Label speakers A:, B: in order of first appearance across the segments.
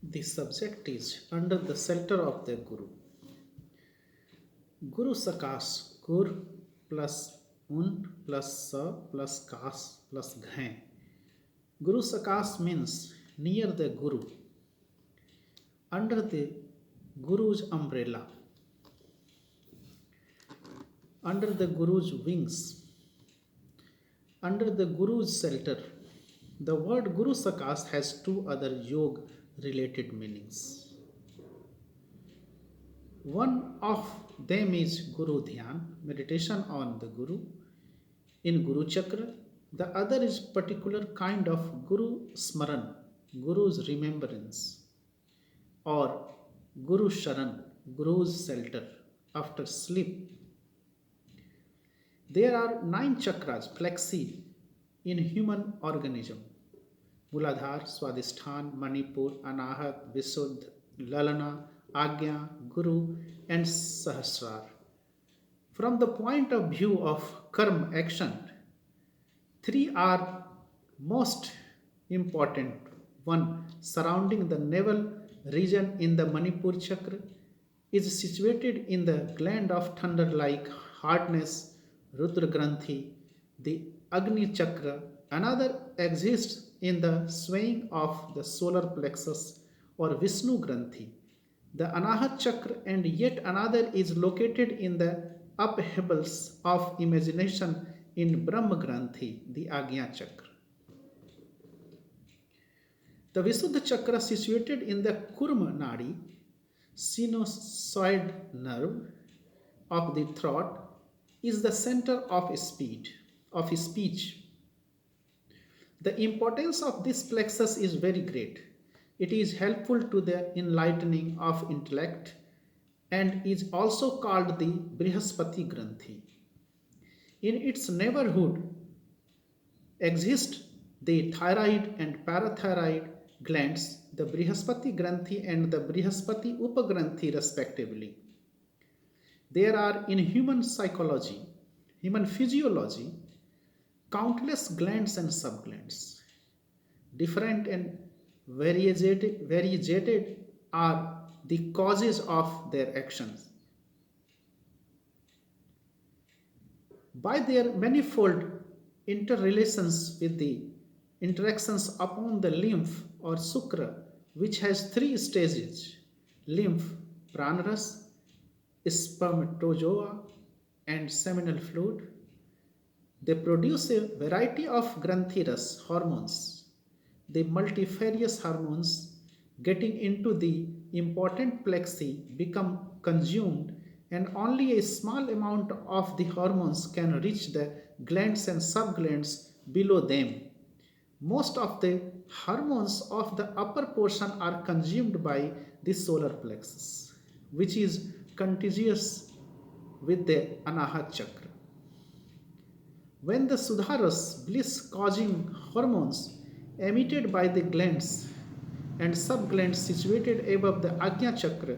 A: The subject is under the shelter of the Guru. Guru Sakas, Gur plus Un plus Sa plus Kas plus Ghain. Guru Sakas means near the Guru, under the Guru's umbrella, under the Guru's wings, under the Guru's shelter. The word Guru Sakas has two other yoga related meanings. One of them is Guru Dhyan, meditation on the Guru in Guru Chakra. The other is particular kind of Guru Smaran, Guru's remembrance, or Guru Sharan, Guru's shelter after sleep. There are 9 chakras, plexi, in human organism. Muladhar, Swadhisthana, Manipur, Anahat, Visuddha, Lalana, Agya, Guru, and Sahasrar. From the point of view of karma action, 3 are most important. One, surrounding the navel region in the Manipur chakra, is situated in the gland of thunder-like hardness, Rudra Granthi, the Agni chakra. Another exists in the swaying of the solar plexus or Vishnu Granthi, the Anahat chakra, and yet another is located in the upheavals of imagination in Brahma Granthi, the Agya chakra. The Visuddha chakra situated in the Kurma Nadi, sinusoid nerve of the throat, is the center of speech. The importance of this plexus is very great. It is helpful to the enlightening of intellect and is also called the Brihaspati Granthi. In its neighborhood exist the thyroid and parathyroid glands, the Brihaspati Granthi and the Brihaspati Upagranthi respectively. There are in human psychology, human physiology, countless glands and subglands. Different and variegated are the causes of their actions. By their manifold interrelations with the interactions upon the lymph or sukra, which has 3 stages: lymph, pranras, spermatozoa, and seminal fluid. They produce a variety of granthiras hormones. The multifarious hormones getting into the important plexi become consumed, and only a small amount of the hormones can reach the glands and subglands below them. Most of the hormones of the upper portion are consumed by the solar plexus, which is contiguous with the Anahat chakra. When the Sudharas, bliss causing hormones emitted by the glands and subglands situated above the Agya chakra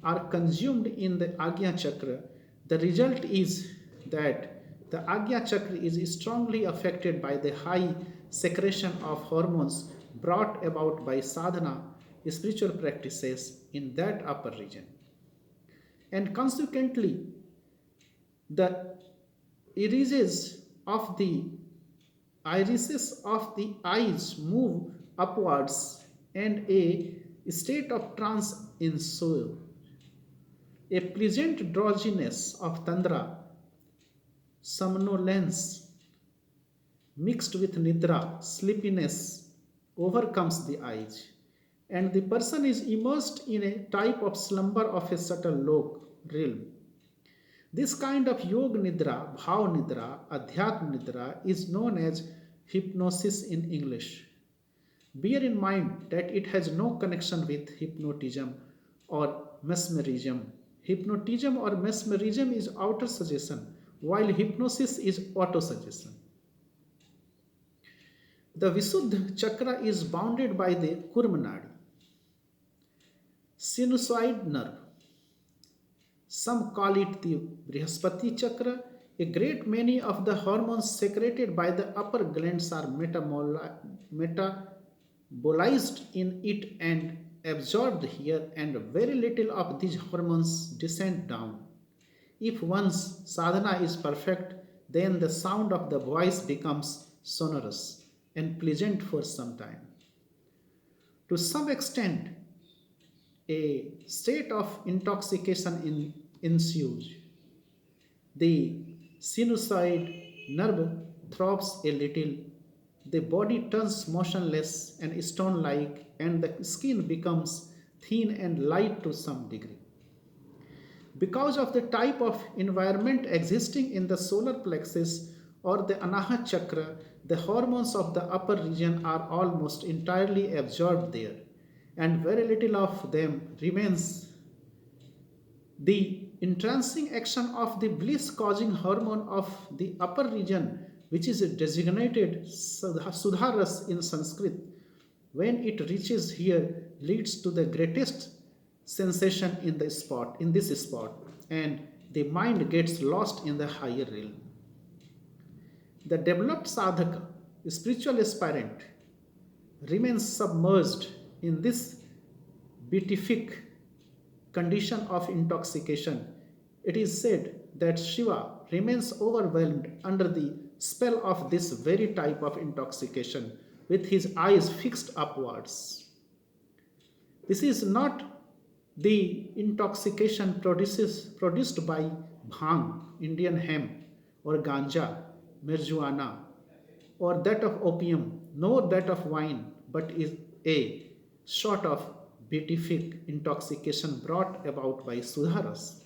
A: are consumed in the Agya chakra, the result is that the Agya chakra is strongly affected by the high secretion of hormones brought about by sadhana, spiritual practices in that upper region. And consequently, the irises of the eyes move upwards and a state of trance ensues. A pleasant drowsiness of tandra, somnolence, mixed with nidra, sleepiness, overcomes the eyes, and the person is immersed in a type of slumber of a subtle lok realm. This kind of yoga nidra, bhav nidra, adhyatma nidra is known as hypnosis in English. Bear in mind that it has no connection with hypnotism or mesmerism. Hypnotism or mesmerism is outer suggestion, while hypnosis is autosuggestion. The Visuddha chakra is bounded by the Kurma Nadi, sinusoid nerve. Some call it the Brihaspati chakra. A great many of the hormones secreted by the upper glands are metabolized in it and absorbed here and very little of these hormones descend down. If one's sadhana is perfect, then the sound of the voice becomes sonorous and pleasant for some time. To some extent, a state of intoxication ensues. The sinusoid nerve throbs a little, the body turns motionless and stone like, and the skin becomes thin and light to some degree. Because of the type of environment existing in the solar plexus or the Anahat chakra, the hormones of the upper region are almost entirely absorbed there, and very little of them remains. The entrancing action of the bliss causing hormone of the upper region, which is designated Sudharas in Sanskrit, when it reaches here, leads to the greatest sensation in this spot, and the mind gets lost in the higher realm. The developed sadhaka, spiritual aspirant, remains submerged in this beatific condition of intoxication. It is said that Shiva remains overwhelmed under the spell of this very type of intoxication, with his eyes fixed upwards. This is not the intoxication produced by bhang, Indian hemp, or ganja, marijuana, or that of opium, nor that of wine, but is a sort of beatific intoxication brought about by Sudharas.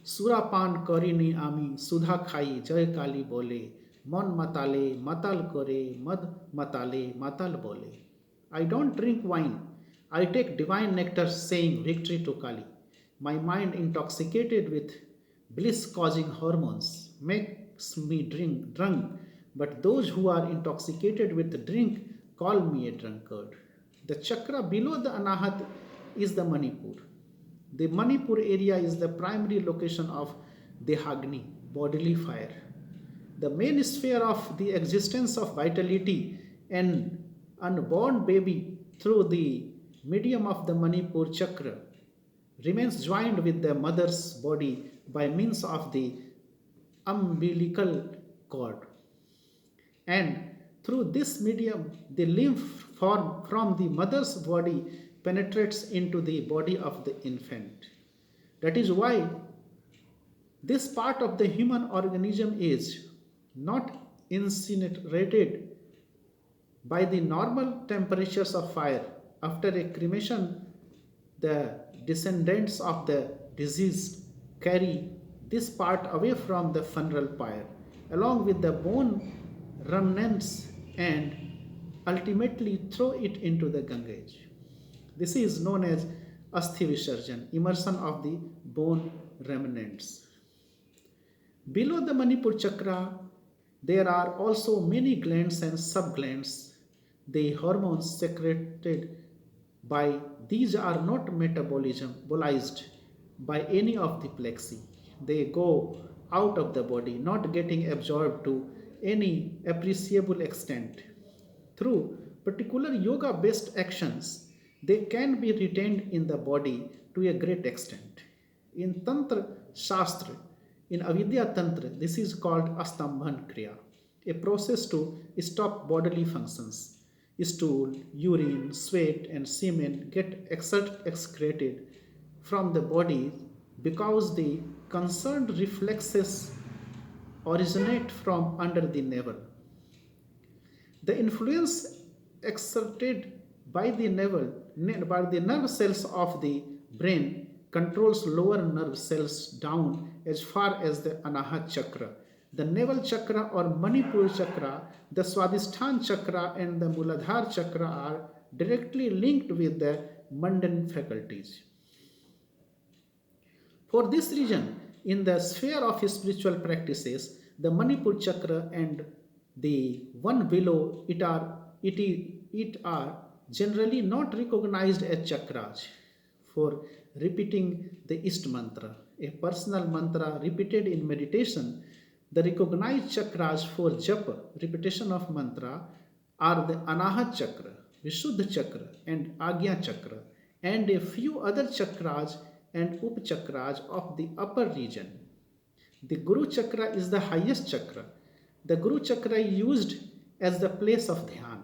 A: Surapan karini ami sudha khai jay kali bole, mon matale matal kore mad matale matal bole. I don't drink wine. I take divine nectar saying victory to Kali. My mind intoxicated with bliss-causing hormones makes me drunk, but those who are intoxicated with drink call me a drunkard. The chakra below the Anahat is the Manipur. The Manipur area is the primary location of Dehagni, bodily fire. The main sphere of the existence of vitality and unborn baby through the medium of the Manipur chakra remains joined with the mother's body by means of the umbilical cord. And through this medium, the lymph form from the mother's body penetrates into the body of the infant. That is why this part of the human organism is not incinerated by the normal temperatures of fire. After a cremation, the descendants of the deceased carry this part away from the funeral pyre, along with the bone remnants, and ultimately throw it into the Ganges. This is known as Asthi Visarjan, immersion of the bone remnants. Below the Manipur chakra, there are also many glands and subglands. The hormones secreted by these are not metabolized by any of the plexi. They go out of the body, not getting absorbed to any appreciable extent. Through particular yoga based actions, they can be retained in the body to a great extent. In Tantra Shastra, in Avidya Tantra, this is called Astambhan Kriya, a process to stop bodily functions. Stool, urine, sweat, and semen get excreted from the body because the concerned reflexes originate from under the navel. The influence exerted by the nerve cells of the brain controls lower nerve cells down as far as the Anahat chakra. The navel chakra or Manipur chakra, the Swadhisthana chakra, and the Muladhara chakra are directly linked with the mundane faculties. For this reason, in the sphere of spiritual practices, the Manipur chakra and the one below it are generally not recognized as chakras. For repeating the Ist mantra, a personal mantra repeated in meditation, the recognized chakras for japa, repetition of mantra, are the Anahat chakra, Vishuddha Chakra and Agya Chakra, and a few other chakras and upchakras of the upper region. The Guru Chakra is the highest chakra. The Guru Chakra is used as the place of dhyan.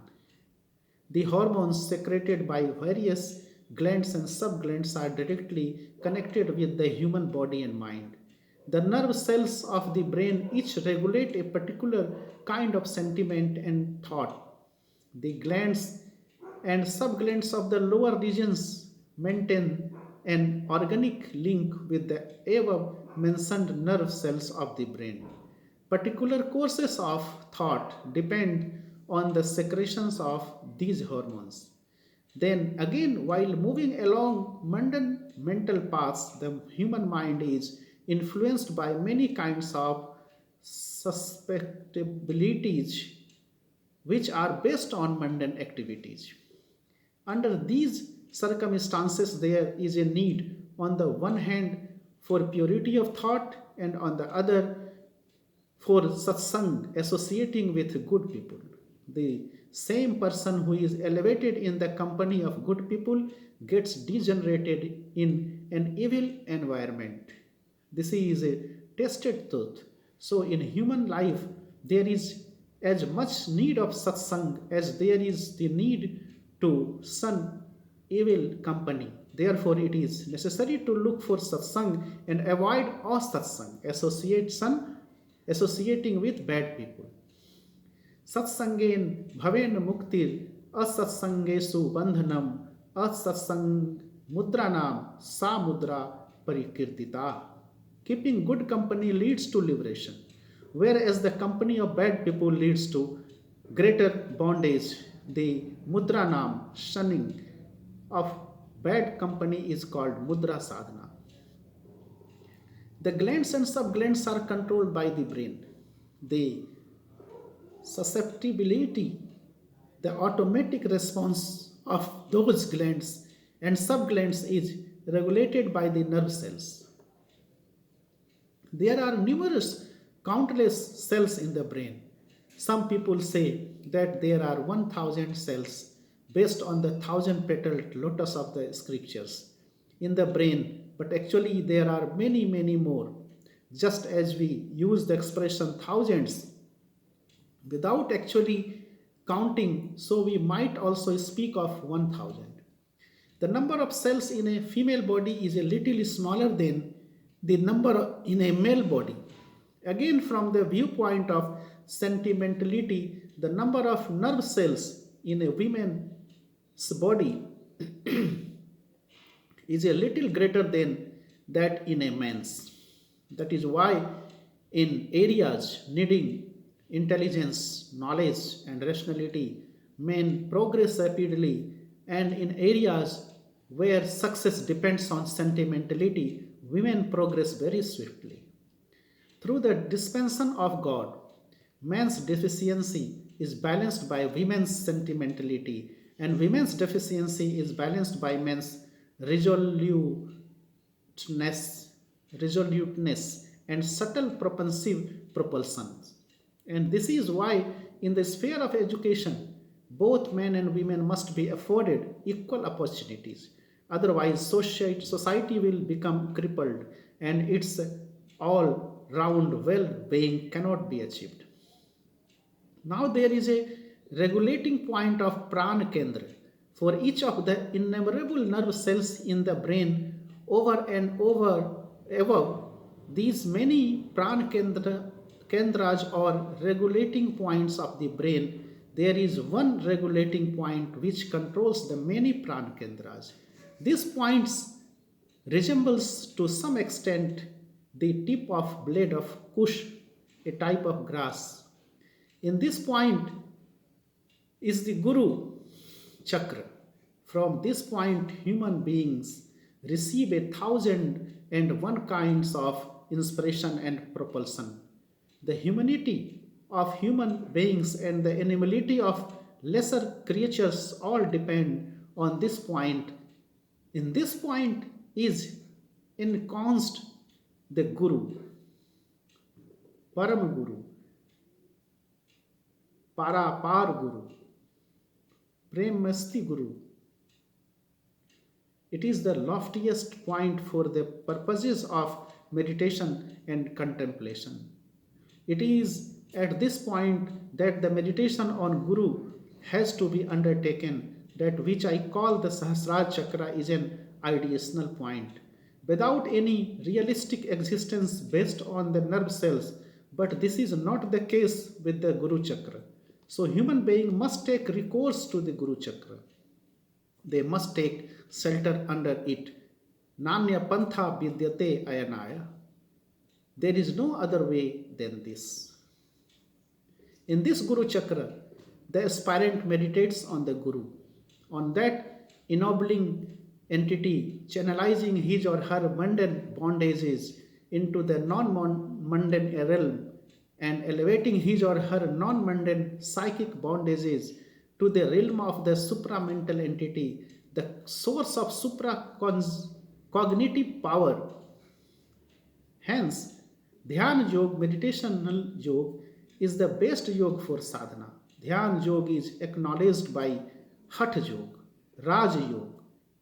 A: The hormones secreted by various glands and subglands are directly connected with the human body and mind. The nerve cells of the brain each regulate a particular kind of sentiment and thought. The glands and subglands of the lower regions maintain an organic link with the above mentioned nerve cells of the brain. Particular courses of thought depend on the secretions of these hormones. Then again, while moving along mundane mental paths, the human mind is influenced by many kinds of susceptibilities which are based on mundane activities. Under these circumstances, there is a need, on the one hand, for purity of thought, and on the other, for satsang, associating with good people. The same person who is elevated in the company of good people gets degenerated in an evil environment. This is a tested truth. So, in human life, there is as much need of satsang as there is the need to shun evil company. Therefore, it is necessary to look for satsang and avoid asatsang, associating with bad people. Satsangen bhaven muktir asatsangesu bandhanam asatsang mudranam sa mudra parikirtita. Keeping good company leads to liberation, whereas the company of bad people leads to greater bondage. The mudranam, shunning of bad company, is called mudra sadhana. The glands and subglands are controlled by the brain. The susceptibility, the automatic response of those glands and subglands is regulated by the nerve cells. There are numerous, countless cells in the brain. Some people say that there are 1000 cells based on the 1000-petaled lotus of the scriptures in the brain, but actually there are many, many more. Just as we use the expression thousands without actually counting, so we might also speak of 1000. The number of cells in a female body is a little smaller than the number in a male body. Again, from the viewpoint of sentimentality, the number of nerve cells in a woman's body is a little greater than that in a man's. That is why in areas needing intelligence, knowledge, and rationality, men progress rapidly, and in areas where success depends on sentimentality, women progress very swiftly. Through the dispensation of God, man's deficiency is balanced by women's sentimentality, and women's deficiency is balanced by men's resoluteness and subtle propensive propulsions. And this is why, in the sphere of education, both men and women must be afforded equal opportunities. Otherwise, society will become crippled and its all round well being cannot be achieved. Now, there is a regulating point of prana kendra for each of the innumerable nerve cells in the brain. Over and over above these many prana kendras or regulating points of the brain, there is one regulating point which controls the many prana kendras. This point resembles to some extent the tip of blade of kush, a type of grass. In this point is the Guru Chakra. From this point, human beings receive 1001 kinds of inspiration and propulsion. The humanity of human beings and the animality of lesser creatures all depend on this point. In this point is ensconced the Guru, Param Guru, Parapar Guru, Premasti Guru. It is the loftiest point for the purposes of meditation and contemplation. It is at this point that the meditation on Guru has to be undertaken, that which I call the Sahasrara Chakra is an ideational point. Without any realistic existence based on the nerve cells, but this is not the case with the Guru Chakra. So human being must take recourse to the Guru Chakra. They must take shelter under it. Nanya pantha vidyate ayanaya. There is no other way than this. In this Guru Chakra, the aspirant meditates on the Guru, on that ennobling entity, channelizing his or her mundane bondages into the non-mundane realm and elevating his or her non-mundane psychic bondages to the realm of the supramental entity, the source of supracognitive power. Hence, Dhyan Yoga, meditational yoga, is the best yoga for sadhana. Dhyan yoga is acknowledged by Hatha Yoga, Raj Yoga,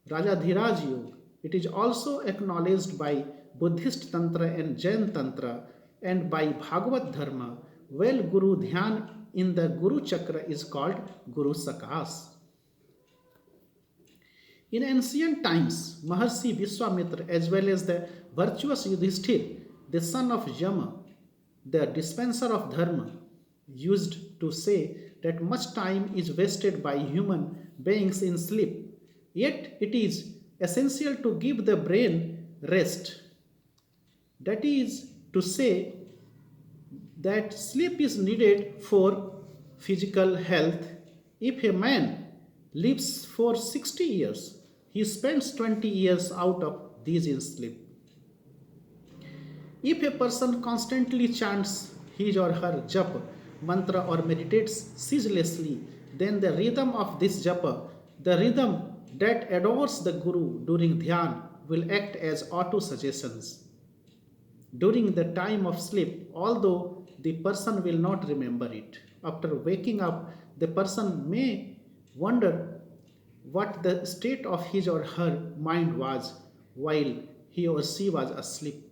A: Rajadhiraj Yoga. It is also acknowledged by Buddhist Tantra and Jain Tantra and by Bhagavad Dharma. Well, Guru Dhyan in the Guru Chakra is called Guru Sakas. In ancient times, Maharshi Vishwamitra as well as the virtuous Yudhishthir, the son of Yama, the dispenser of Dharma, used to say that much time is wasted by human beings in sleep. Yet it is essential to give the brain rest. That is to say that sleep is needed for physical health. If a man lives for 60 years, he spends 20 years out of these in sleep. If a person constantly chants his or her japa, mantra or meditates ceaselessly, then the rhythm of this japa, the rhythm that adores the Guru during dhyan, will act as auto-suggestions. During the time of sleep, although the person will not remember it, after waking up, the person may wonder what the state of his or her mind was while he or she was asleep.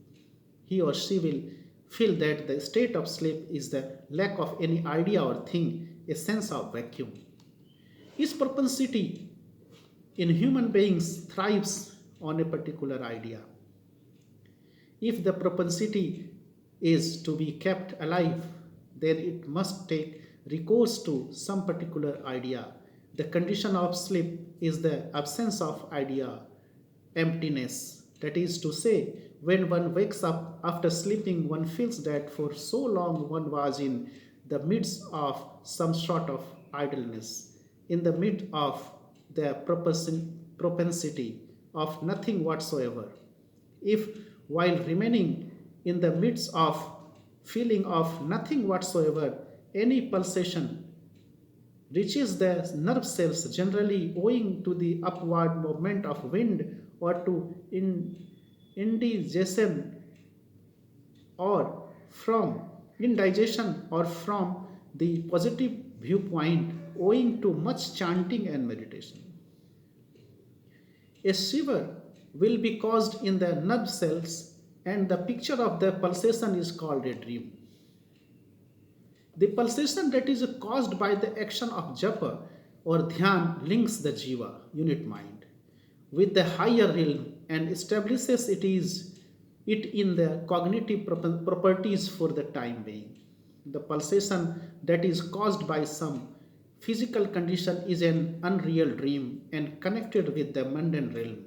A: He or she will feel that the state of sleep is the lack of any idea or thing, a sense of vacuum. Each propensity in human beings thrives on a particular idea. If the propensity is to be kept alive, then it must take recourse to some particular idea. The condition of sleep is the absence of idea, emptiness. That is to say, when one wakes up after sleeping, one feels that for so long one was in the midst of some sort of idleness, in the midst of the propensity of nothing whatsoever. If while remaining in the midst of feeling of nothing whatsoever, any pulsation reaches the nerve cells, generally owing to the upward movement of wind or to indigestion or from the positive viewpoint owing to much chanting and meditation. A shiver will be caused in the nerve cells and the picture of the pulsation is called a dream. The pulsation that is caused by the action of japa or dhyan links the jiva, unit mind, with the higher realm and establishes it in the cognitive properties for the time being. The pulsation that is caused by some physical condition is an unreal dream and connected with the mundane realm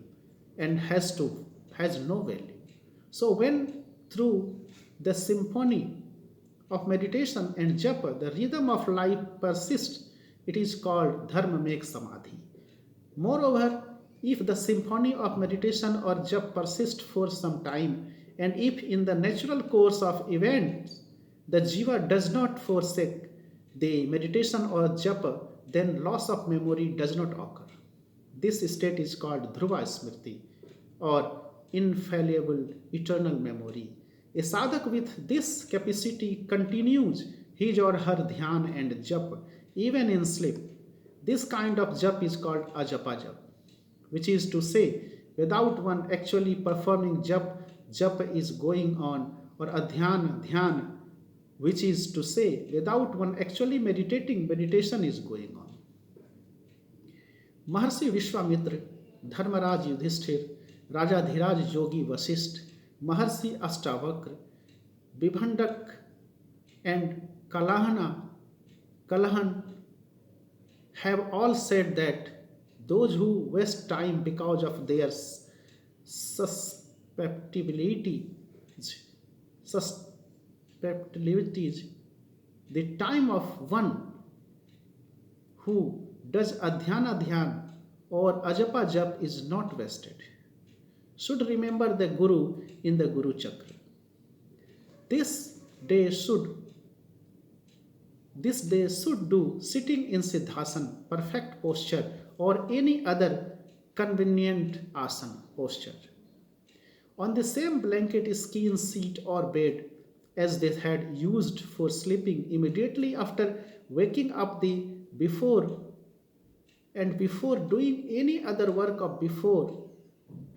A: and has no value. So when through the symphony of meditation and japa, the rhythm of life persists, it is called dharma make samadhi. Moreover, if the symphony of meditation or japa persists for some time, and if in the natural course of events the jiva does not forsake the meditation or japa, then loss of memory does not occur. This state is called dhruva smriti or infallible eternal memory. A sadhak with this capacity continues his or her dhyan and japa even in sleep. This kind of jap is called ajapa jap, which is to say, without one actually performing jap, jap is going on, or adhyana, dhyan, which is to say, without one actually meditating, meditation is going on. Maharshi Vishwamitra, Dharmaraj Yudhishthir, Rajadhiraj Yogi Vasisht, Maharshi Ashtavakra, Vibhandak, and Kalahan have all said that those who waste time because of their susceptibilities, the time of one who does adhyana dhyan or ajapa jap is not wasted, should remember the Guru in the Guru Chakra. This day should do sitting in Siddhasana, perfect posture, or any other convenient asana posture. On the same blanket, skin, seat, or bed as they had used for sleeping immediately after waking up, before doing any other work, or before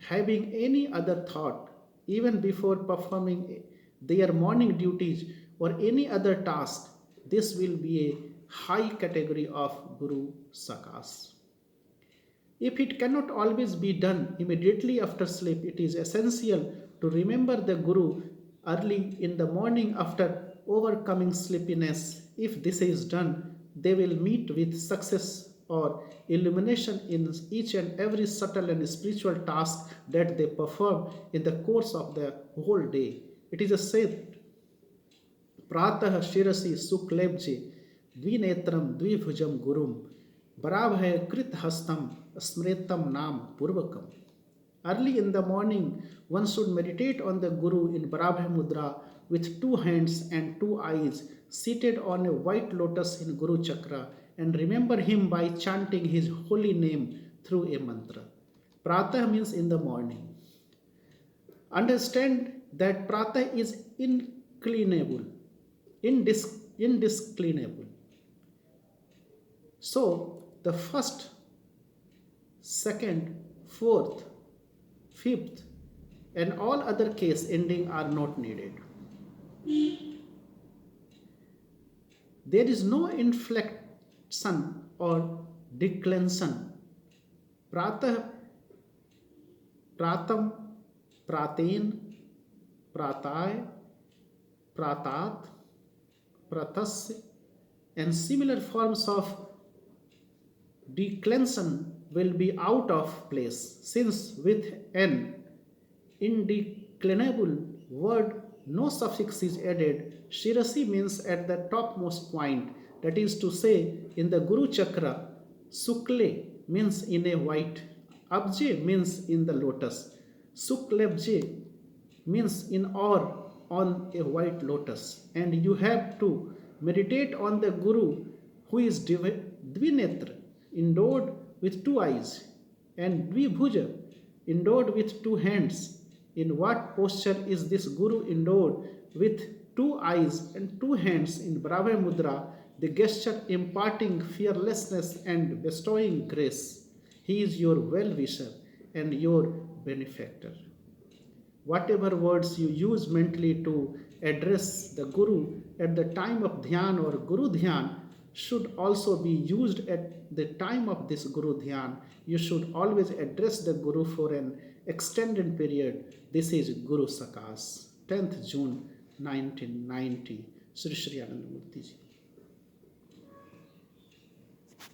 A: having any other thought, even before performing their morning duties or any other task. This will be a high category of Guru Sakas. If it cannot always be done immediately after sleep, it is essential to remember the Guru early in the morning after overcoming sleepiness. If this is done, they will meet with success or illumination in each and every subtle and spiritual task that they perform in the course of the whole day. It is a said, Pratah Shirasi Suklebje Dvinetram Dvibhujam Gurum Barabhaya Krit Hastam Smretam Nam Purvakam. Early in the morning, one should meditate on the Guru in Barabhaya Mudra with 2 hands and 2 eyes, seated on a white lotus in Guru Chakra, and remember him by chanting his holy name through a mantra. Pratah means in the morning. Understand that Pratah is indisclinable. So, the first, second, fourth, fifth, and all other case ending are not needed. There is no inflection or declension. Pratam, praten, pratay, pratat, pratasya, and similar forms of declension will be out of place, since with an indeclinable word no suffix is added. Shirasi means at the topmost point, that is to say, in the Guru Chakra. Sukle means in a white, Abje means in the lotus, Suklebje means in or on a white lotus, and you have to meditate on the Guru who is Dvinetra, endowed with 2 eyes, and Dvibhuja, endowed with 2 hands. In what posture is this Guru endowed with 2 eyes and 2 hands in Brahma Mudra, the gesture imparting fearlessness and bestowing grace? He is your well-wisher and your benefactor. Whatever words you use mentally to address the Guru at the time of Dhyan or Guru Dhyan should also be used at the time of this Guru Dhyan. You should always address the Guru for an extended period. This is Guru Sakas, 10th June 1990. SHRII ANANDAMURTI ji.